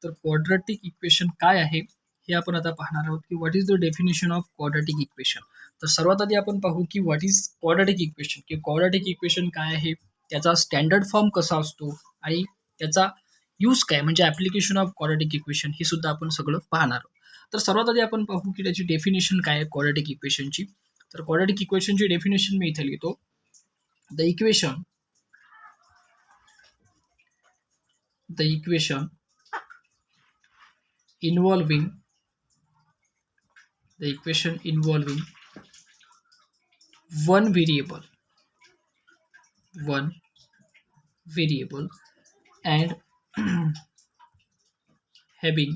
तर quadratic equation काय आहे हे आपण आता पाहणार आहोत की what is the definition of quadratic equation. तर सर्वात आधी आपण पाहू की व्हॉट इज क्वाड्रॅटिक इक्वेशन, की क्वाड्रॅटिक इक्वेशन काय आहे, त्याचा स्टँडर्ड फॉर्म कसा असतो आणि त्याचा यूज काय म्हणजे ॲप्लिकेशन ऑफ क्वाड्रॅटिक इक्वेशन हे सुद्धा आपण सगळं पाहणार आहोत. तर सर्वात आधी आपण पाहू की त्याची डेफिनेशन काय आहे क्वाड्रॅटिक इक्वेशनची. तर क्वाड्रॅटिक इक्वेशनची डेफिनेशन मी इथे लिहितो. The equation involving the equation involving one variable and having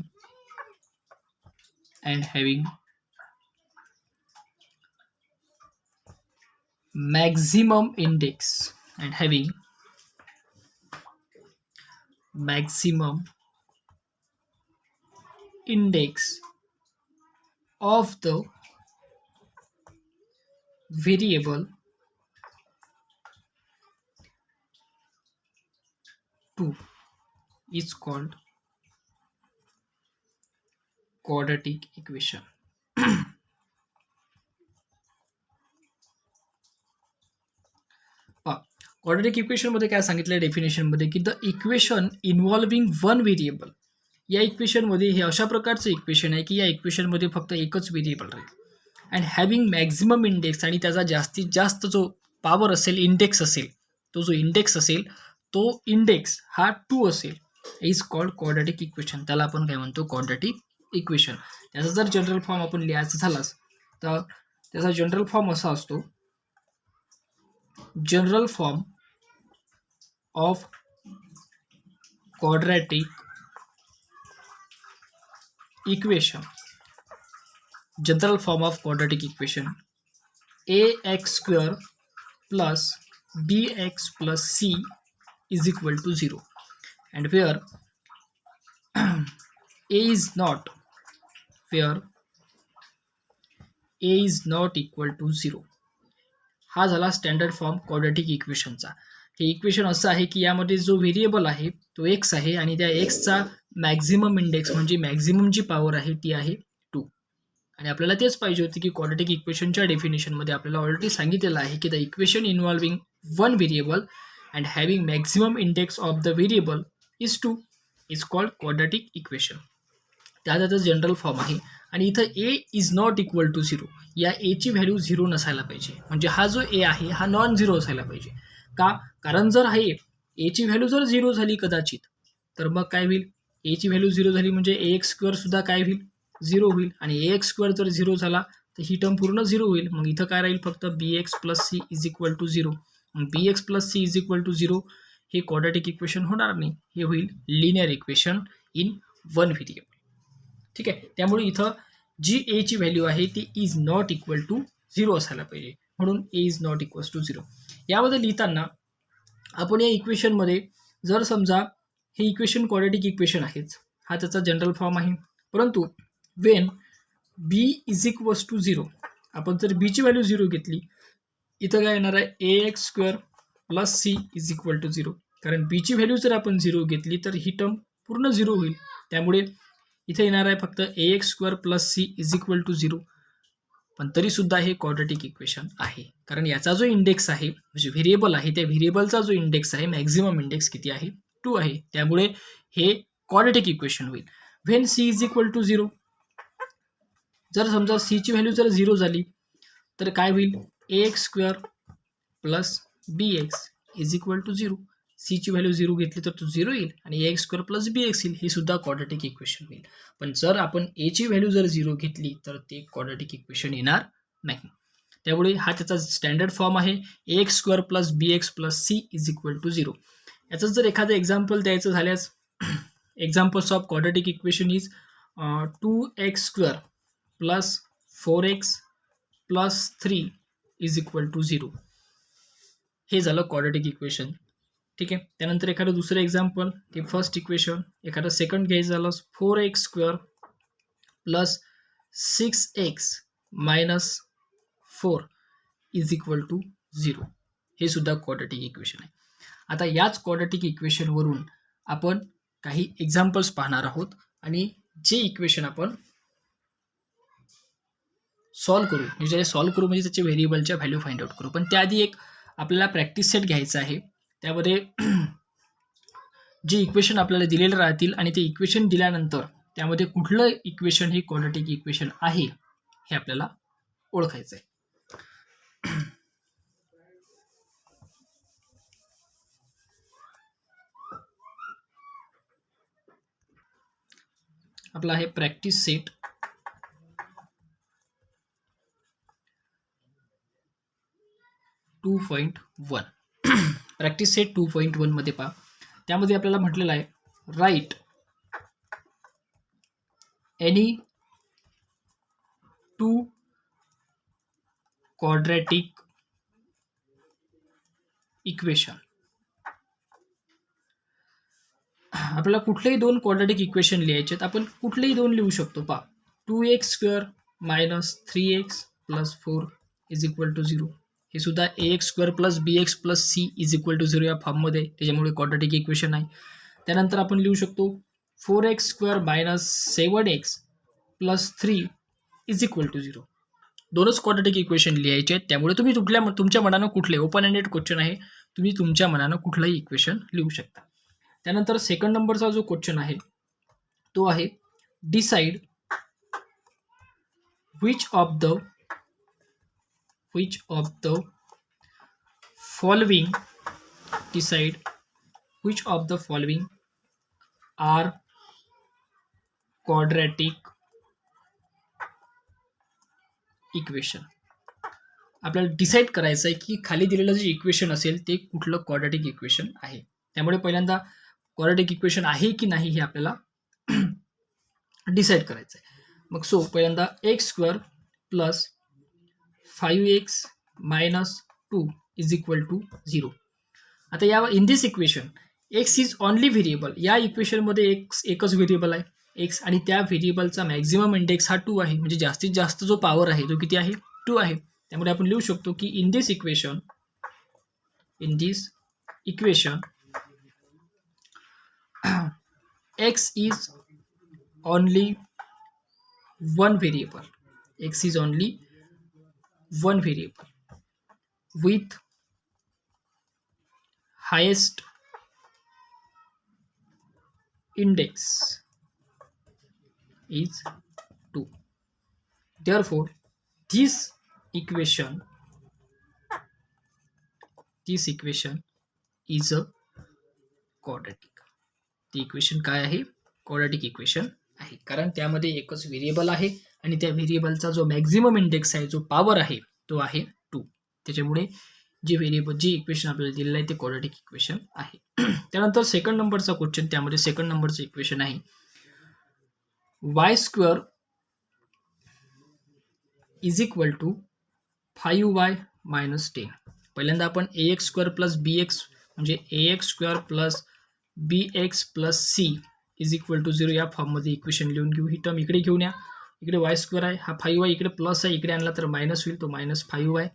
maximum index of the variable 2 is called quadratic equation. Quadratic equation मध्ये काय सांगितलं डेफिनेशन मध्ये की the equation involving one variable. या इक्वेशन मध्ये हे अशा प्रकारचं इक्वेशन आहे की या इक्वेशन मध्ये फक्त एकच व्हेरिएबल राहील अँड हॅव्हिंग मॅक्झिमम इंडेक्स, आणि त्याचा जास्तीत जास्त जो पॉवर असेल, इंडेक्स असेल, तो जो इंडेक्स असेल तो इंडेक्स हा 2 असेल, इज कॉल्ड क्वाड्रॅटिक इक्वेशन. त्याला आपण काय म्हणतो, क्वाड्रॅटिक इक्वेशन. त्याचा जर जनरल फॉर्म आपण लिहायचा झालाच तर त्याचा जनरल फॉर्म असा असतो, general form of quadratic equation, general form of quadratic equation, ax square plus bx plus c is equal to 0, and where a is not equal to 0. हा झाला स्टँडर्ड फॉर्म क्वाड्रॅटिक इक्वेशनचा. हे equation असं आहे की यामध्ये जो व्हेरिएबल आहे तो एक्स आहे आणि त्या एक्सचा मॅक्झिमम इंडेक्स म्हणजे मॅक्झिमम जी पॉवर आहे ती आहे 2. आणि आपल्याला तेच पाहिजे होते की क्वाड्रॅटिक इक्वेशनच्या डेफिनेशनमध्ये आपल्याला ऑलरेडी सांगितलेलं आहे की the equation involving one variable and having maximum index of the variable is 2 is called quadratic equation. त्याचा जनरल फॉर्म आहे. आणि इथं ए इज नॉट इक्वल टू 0, या एची व्हॅल्यू 0 नसायला पाहिजे, म्हणजे हा जो ए आहे हा नॉन 0 असायला पाहिजे. का? कारण जर आहे एची व्हॅल्यू जर 0 झाली कदाचित तर मग काय होईल, एची व्हॅल्यू 0 झाली म्हणजे ए एक्स स्क्वेअर सुद्धा काय होईल, 0 होईल. आणि ए एक्स स्क्वेअर जर 0 झाला तर ही टर्म पूर्ण 0 होईल. मग इथं काय राहील, फक्त b x plus c is equal to 0. B x plus c is equal to 0 हे क्वाड्रॅटिक इक्वेशन होणार नाही, हे होईल linear equation in one variable. ठीक आहे. त्यामुळे इथं जी एची व्हॅल्यू आहे ती इज नॉट इक्वल टू 0 असायला पाहिजे, म्हणून ए इज नॉट इक्वल टू 0. यामध्ये लिहिताना आपण या इक्वेशनमध्ये जर समजा हे इक्वेशन क्वाड्रॅटिक इक्वेशन आहेच, हा त्याचा जनरल फॉर्म आहे, परंतु when B is equals to 0, आपण जर बीची व्हॅल्यू 0 घेतली, इथं काय येणार आहे, a x square plus c is equal to 0. कारण बीची व्हॅल्यू जर आपण 0 घेतली तर ही टर्म पूर्ण 0 होईल. त्यामुळे इथे येणार आहे फक्त a x square plus c is equal to 0. पण तरी सुद्धा हे क्वाड्रॅटिक इक्वेशन आहे, कारण याचा जो इंडेक्स आहे म्हणजे व्हेरिएबल आहे त्या व्हेरिएबलचा जो इंडेक्स आहे मॅक्झिमम इंडेक्स किती आहे, 2 आहे. त्यामुळे हे क्वाड्रॅटिक इक्वेशन होईल. When C is equal to 0, जर समजा सीची व्हॅल्यू जर 0 झाली तर काय होईल, a x square plus b x is equal to 0. सीची व्हॅल्यू 0 घेतली तर तो 0 येईल आणि ए x square plus b x येईल, हे सुद्धा क्वाड्रॅटिक इक्वेशन होईल. पण जर आपण एची व्हॅल्यू जर 0 घेतली तर ते क्वाड्रॅटिक इक्वेशन येणार नाही. त्यामुळे हा त्याचा स्टँडर्ड फॉर्म आहे, a x square plus b x plus c is equal to 0. याचं जर एखादं एक्झाम्पल द्यायचं झाल्यास, examples of quadratic equation is 2x square plus 4x plus 3 is equal to 0. हे झालं क्वाड्रॅटिक इक्वेशन. ठीक आहे. त्यानंतर एखादं दुसरं एक्झाम्पल, ते फर्स्ट इक्वेशन, एखादं सेकंड घ्यायचं झालं 4x square plus 6x minus 4 is equal to 0. हे सुद्धा क्वाड्रॅटिक इक्वेशन आहे. आता याच क्वाड्रॅटिक इक्वेशनवरून आपण काही एक्झाम्पल्स पाहणार आहोत आणि जे इक्वेशन आपण सॉल्व्ह करू म्हणजे त्याचे व्हेरिएबलच्या व्हॅल्यू फाइंड आउट करू. पण त्याआधी एक आपल्याला प्रॅक्टिस सेट घ्यायचा आहे. त्यामध्ये जे इक्वेशन आपल्याला दिलेले राहतील आणि ते इक्वेशन दिल्यानंतर त्यामध्ये कुठलं इक्वेशन हे क्वाड्रॅटिक इक्वेशन आहे हे आपल्याला ओळखायचं आहे. आपला आहे प्रॅक्टिस सेट 2.1. प्रॅक्टिस सेट 2.1 मध्ये पहा, त्यामध्ये आपल्याला म्हटलेलं आहे राईट एनी 2 क्वाड्रॅटिक इक्वेशन. आपल्याला कुठलेही 2 क्वाड्रॅटिक इक्वेशन लिहायचे आहेत. आपण कुठलेही 2 लिहू शकतो. पहा, 2x² - 3x + 4 = 0. हे सुद्धा ax² + bx + c = 0 या फॉर्ममध्ये, त्याच्यामुळे क्वाड्रॅटिक इक्वेशन आहे. त्यानंतर आपण लिहू शकतो 4x² - 7x + 3 = 0. 2च क्वाड्रॅटिक इक्वेशन लिहायचे आहेत. त्यामुळे तुम्ही तुमच्या मनानं कुठले, ओपन एंडेड क्वेश्चन आहे, तुम्ही तुमच्या मनानं कुठलंही इक्वेशन लिहू शकता. त्यानंतर सेकंड नंबरचा जो क्वेश्चन आहे तो आहे decide which of the following are quadratic equation. आपल्याला डिसाईड करायचं आहे की खाली दिलेलं जे इक्वेशन असेल ते कुठलं क्वाड्रॅटिक इक्वेशन आहे. त्यामुळे पहिल्यांदा क्वाड्रॅटिक इक्वेशन आहे की नाही हे आपल्याला डिसाईड करायचं आहे. मग पहिल्यांदा x² + 5x - 2 = 0. आता या in this equation x is only variable. या इक्वेशनमध्ये एकच व्हेरिएबल आहे x, आणि त्या व्हेरिएबलचा मॅक्झिमम इंडेक्स हा 2 आहे. म्हणजे जास्तीत जास्त जो पॉवर आहे तो किती आहे? 2 आहे. त्यामुळे आपण लिहू शकतो की in this equation x is only one variable. X is only one variable with highest index is 2. Therefore, this equation is a quadratic. ती इक्वेशन काय आहे? क्वाड्रॅटिक इक्वेशन आहे. कारण त्यामध्ये एकच व्हेरिएबल आहे आणि त्या व्हेरिएबलचा जो मॅक्झिमम इंडेक्स आहे, जो पॉवर आहे, तो आहे 2. त्याच्यामुळे जी इक्वेशन आपल्याला दिलेलं आहे ते क्वाड्रॅटिक इक्वेशन आहे. त्यानंतर सेकंड नंबरचा क्वेश्चन, त्यामध्ये सेकंड नंबरचं इक्वेशन आहे y² = 5y - 10. पहिल्यांदा आपण ax² + bx म्हणजे ax² + bx + c = 0 या फॉर्ममध्ये इक्वेशन लिहून घेऊ. ही टर्म इकडे घेऊन या. इकडे y² आहे, हा 5y इकडे प्लस आहे, इकडे आणला तर मायनस होईल, तो -5y.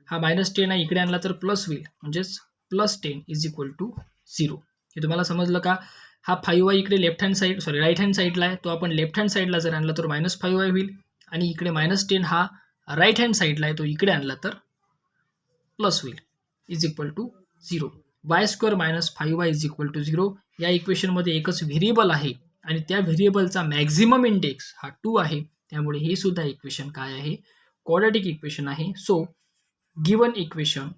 हा -10 आहे, इकडे आणला तर प्लस होईल, म्हणजेच +10 = 0. हे तुम्हाला समजलं का? हा 5y इकडे राईट हँड साईडला आहे, तो आपण लेफ्ट हँड साईडला जर आणला तर -5y होईल, आणि इकडे -10 हा राईट हँड साईडला आहे, तो इकडे आणला तर प्लस होईल, = 0. y² - 5y = 0. या इक्वेशनमध्ये एकच व्हेरिएबल आहे आणि त्या व्हेरिएबलचा मॅक्झिमम इंडेक्स हा 2 आहे. त्यामुळे हे सुद्धा इक्वेशन काय आहे? क्वाड्रॅटिक इक्वेशन आहे. So given equation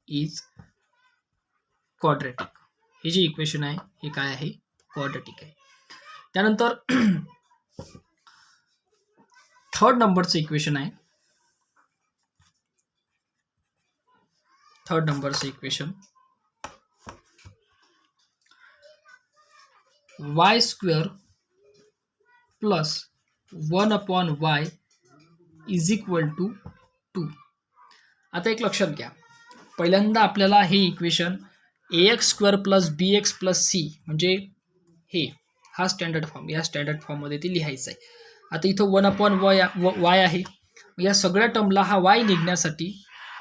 is quadratic. हे जे इक्वेशन आहे हे काय आहे? क्वाड्रॅटिक आहे. त्यानंतर थर्ड नंबरचं इक्वेशन आहे. y² + 1/y = 2. आता एक लक्षात घ्या, पहिल्यांदा आपल्याला हे इक्वेशन ax² + bx + c म्हणजे हा स्टँडर्ड फॉर्म, या स्टँडर्ड फॉर्ममध्ये ते लिहायचं आहे. आता इथं 1/y आहे. या सगळ्या टर्मला हा y निघण्यासाठी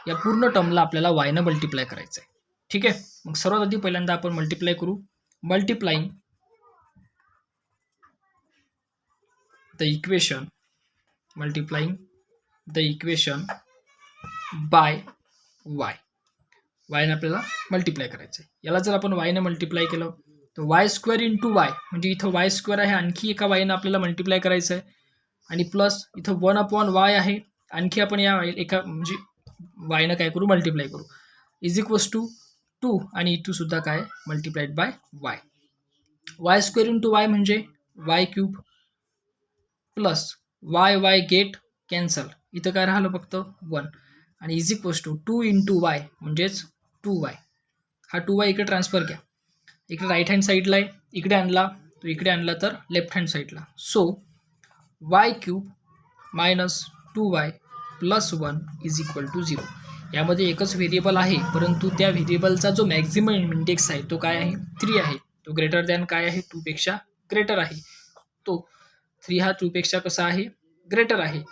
या पूर्ण टर्मला आपल्याला वायनं मल्टिप्लाय करायचं आहे. ठीक आहे. मग सर्वात आधी पहिल्यांदा आपण मल्टिप्लाय करू. Multiplying the equation by Y. वायने आपल्याला मल्टिप्लाय करायचं आहे. याला जर आपण वायने मल्टिप्लाय केलं तर वाय स्क्वेअर इंटू वाय, म्हणजे इथं वाय स्क्वेअर आहे, आणखी एका वायनं आपल्याला मल्टिप्लाय करायचं आहे. आणि प्लस इथं 1/y आहे, आणखी आपण या एका म्हणजे वायनं काय करू, मल्टिप्लाय करू. इज इक्वल्स टू 2 आणि इथं सुद्धा काय multiplied by y. Y square into y म्हणजे y cube plus y get cancel, इथं काय राहिलं फक्त 1 आणि is equals to 2 into y म्हणजेच 2y. हा 2y इकडे ट्रान्सफर घ्या, इकडे राईट हँड साईडला आहे, इकडे आणला तो इकडे आणला तर लेफ्ट हँड साईडला. So y cube minus 2y plus 1 is equal to 0. यामध्ये एकच व्हेरिएबल आहे, परंतु त्या व्हेरिएबलचा जो मॅक्झिमम इंडेक्स आहे तो काय आहे, 3 आहे. तो ग्रेटर दॅन काय आहे, 2 पेक्षा ग्रेटर आहे. तो 3 हा 2 पेक्षा कसा आहे, ग्रेटर आहे.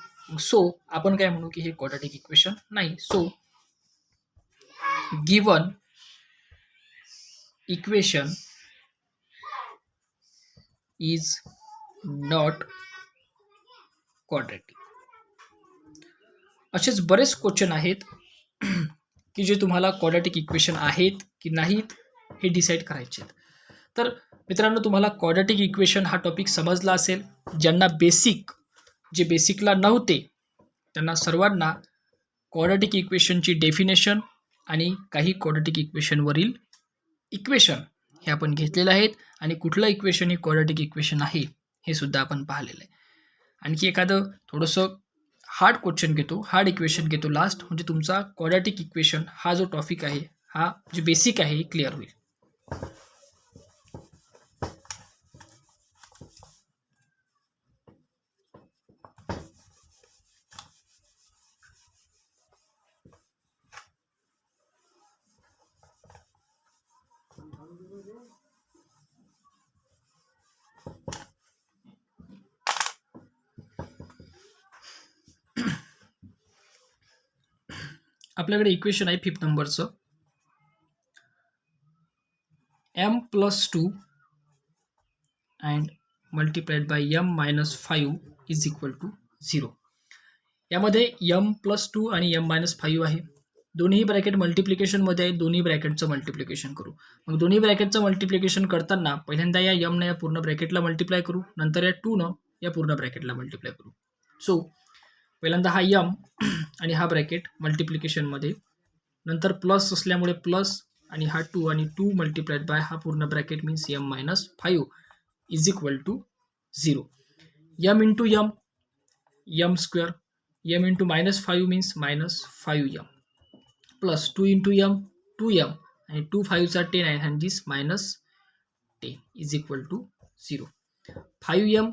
सो आपण काय म्हणू की हे क्वाड्रॅटिक इक्वेशन नाही. So given equation is not quadratic. असेच बरेच क्वेश्चन आहेत की जे तुम्हाला क्वाड्रॅटिक इक्वेशन आहेत की नाहीत हे डिसाईड करायचे आहेत. तर मित्रांनो, तुम्हाला क्वाड्रॅटिक इक्वेशन हा टॉपिक समजला असेल. ज्यांना जे बेसिकला नव्हते त्यांना सर्वांना क्वाड्रॅटिक इक्वेशनची डेफिनेशन आणि काही क्वाड्रॅटिक इक्वेशनवरील इक्वेशन हे आपण घेतलेले आहेत, आणि कुठलं इक्वेशन हे क्वाड्रॅटिक इक्वेशन आहे हे सुद्धा आपण पाहिलेलं आहे. आणखी एखादं थोडंसं हार्ड क्वेश्चन घेतो, हार्ड इक्वेशन घेतो लास्ट, म्हणजे तुमचा क्वाड्रॅटिक इक्वेशन हा जो टॉपिक आहे हा जे बेसिक आहे क्लिअर होईल. आपल्याकडे इक्वेशन आहे 5th नंबरचं, m+2 and multiplied by m-5 is equal to 0. यामध्ये m+2 आणि m-5 आहे. दोन्ही ब्रॅकेट मल्टिप्लिकेशनमध्ये आहे. दोन्ही ब्रॅकेटचं मल्टिप्लिकेशन करू. मग दोन्ही ब्रॅकेटचं मल्टिप्लिकेशन करताना पहिल्यांदा या m ने या पूर्ण ब्रॅकेटला मल्टिप्लाय करू, नंतर या 2 न या पूर्ण ब्रॅकेटला मल्टिप्लाय करू. सो पहिल्यांदा हा m आणि हा ब्रॅकेट मल्टिप्लिकेशनमध्ये, नंतर प्लस असल्यामुळे प्लस आणि हा 2 आणि 2 मल्टिप्लाइड बाय हा पूर्ण bracket means m-5 is equal to 0. m into m, m square, m into -5 means -5m, plus 2 into m, 2m, आणि 2 5 10 आहे आणि दिस -10 is equal to 0. 5m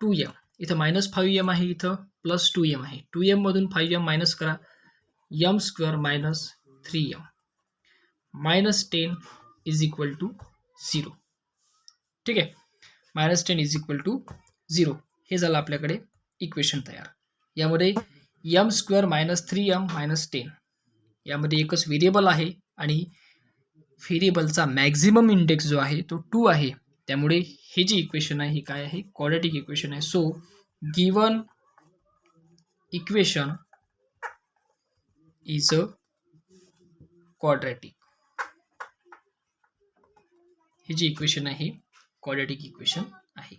2m, इथं -5m आहे, इथं प्लस 2m आहे. 2m मधून 5m मायनस करा, m square -3m, -10 is equal to 0. ठीक आहे, -10 इज इक्वल टू 0. हे झालं आपल्याकडे इक्वेशन तयार. यामध्ये m स्क्वेअर -3m -10 यामध्ये एकच व्हेरिएबल आहे आणि व्हेरिएबलचा मॅक्झिमम इंडेक्स जो आहे तो 2 आहे. त्यामुळे हे जे इक्वेशन आहे हे काय आहे, क्वाड्रॅटिक इक्वेशन आहे. So given equation is a quadratic. हे जे इक्वेशन आहे क्वाड्रॅटिक इक्वेशन आहे.